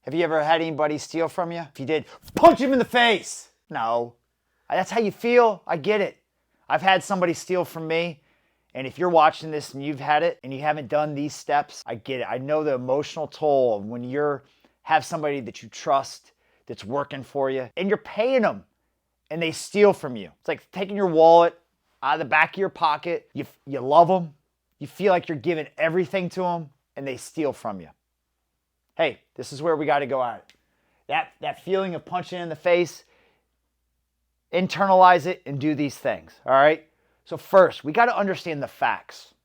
Have you ever had anybody steal from you? If you did, punch him in the face. No. That's how you feel. I get it. I've had somebody steal from me. And if you're watching this and you've had it and you haven't done these steps, I get it. I know the emotional toll of when you have somebody that you trust that's working for you and you're paying them and they steal from you. It's like taking your wallet out of the back of your pocket. You love them. You feel like you're giving everything to them and they steal from you. Hey, this is where we got to go at it. That feeling of punching in the face, internalize it and do these things, all right? So first, we got to understand the facts.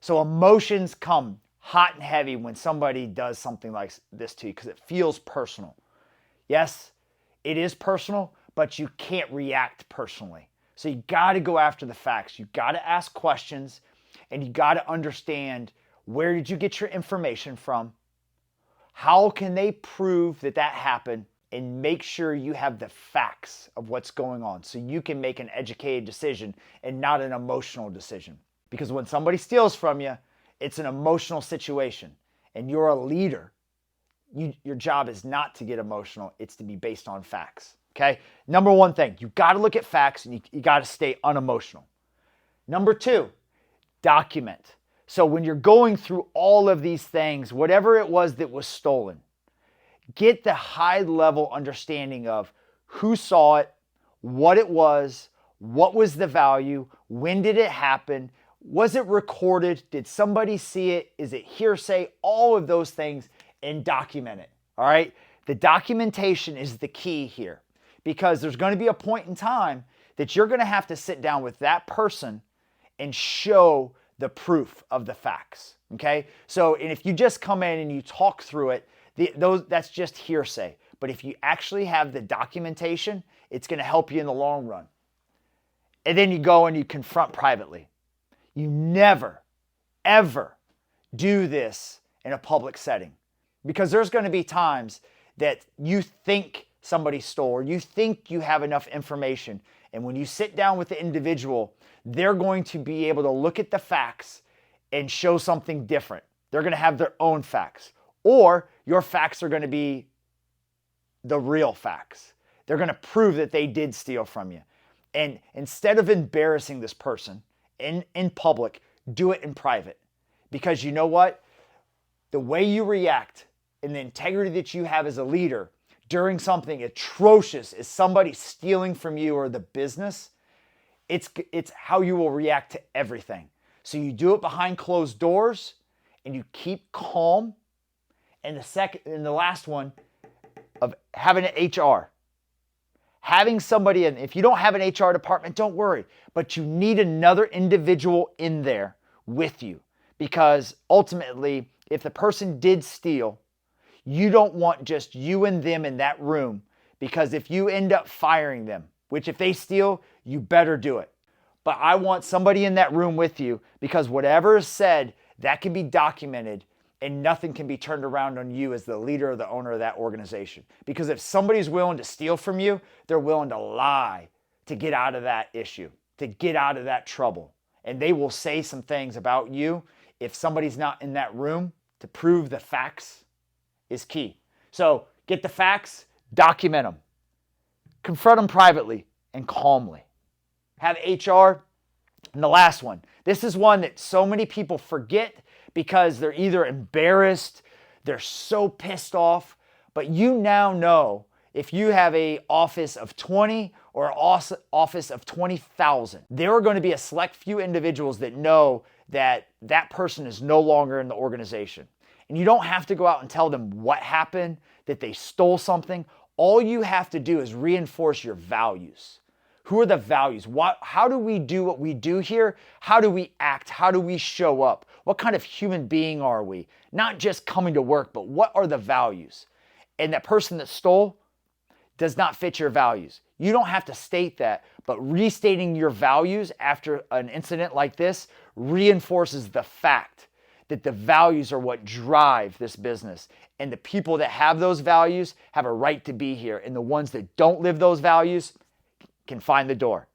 So emotions come hot and heavy when somebody does something like this to you because it feels personal. Yes, it is personal, but you can't react personally. So you got to go after the facts. You got to ask questions and you got to understand, where did you get your information from? How can they prove that happened? And make sure you have the facts of what's going on so you can make an educated decision and not an emotional decision. Because when somebody steals from you, it's an emotional situation and you're a leader. Your job is not to get emotional. It's to be based on facts. Okay? Number one thing, you got to look at facts and you got to stay unemotional. Number two, document. So when you're going through all of these things, whatever it was that was stolen, get the high level understanding of who saw it, what it was the value, when did it happen, was it recorded, did somebody see it, is it hearsay, all of those things, and document it, all right? The documentation is the key here because there's going to be a point in time that you're going to have to sit down with that person and show the proof of the facts, okay? So, and if you just come in and you talk through it, that's just hearsay. But if you actually have the documentation, it's going to help you in the long run. And then you go and you confront privately. You never, ever do this in a public setting because there's going to be times that you think somebody stole or you think you have enough information. And when you sit down with the individual, they're going to be able to look at the facts and show something different. They're going to have their own facts. Or your facts are going to be the real facts. They're going to prove that they did steal from you. And instead of embarrassing this person in public, do it in private. Because you know what? The way you react and the integrity that you have as a leader during something atrocious as somebody stealing from you or the business, it's how you will react to everything. So you do it behind closed doors and you keep calm. And the last one of having an HR. Having somebody in, if you don't have an HR department, don't worry. But you need another individual in there with you. Because ultimately, if the person did steal, you don't want just you and them in that room. Because if you end up firing them, which if they steal, you better do it. But I want somebody in that room with you because whatever is said, that can be documented. And nothing can be turned around on you as the leader or the owner of that organization. Because if somebody's willing to steal from you, they're willing to lie to get out of that issue, to get out of that trouble. And they will say some things about you if somebody's not in that room to prove the facts is key. So get the facts, document them. Confront them privately and calmly. Have HR. And the last one. This is one that so many people forget because they're either embarrassed, they're so pissed off, but you now know if you have an office of 20 or an office of 20,000, there are going to be a select few individuals that know that that person is no longer in the organization. And you don't have to go out and tell them what happened, that they stole something. All you have to do is reinforce your values. Who are the values? How do we do what we do here? How do we act? How do we show up? What kind of human being are we? Not just coming to work, but what are the values? And that person that stole does not fit your values. You don't have to state that, but restating your values after an incident like this reinforces the fact that the values are what drive this business. And the people that have those values have a right to be here. And the ones that don't live those values can find the door.